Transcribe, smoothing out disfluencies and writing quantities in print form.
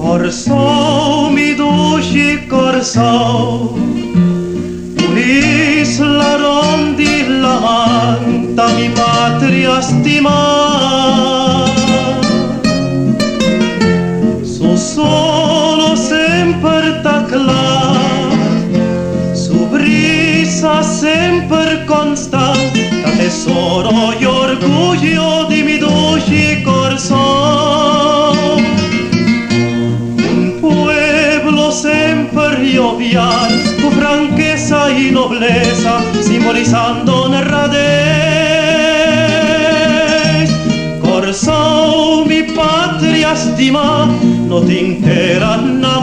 Corsò mi duci corsò, un'isla rondi la manta mi patria stimata. Su sono sempre tacla, su brisa sempre constante, da tesoro e orgoglio di mi duci corsò. Un pueblo sempre jovial, con franqueza y nobleza, simbolizando honradez. Corsò mi patria stima, no te intera na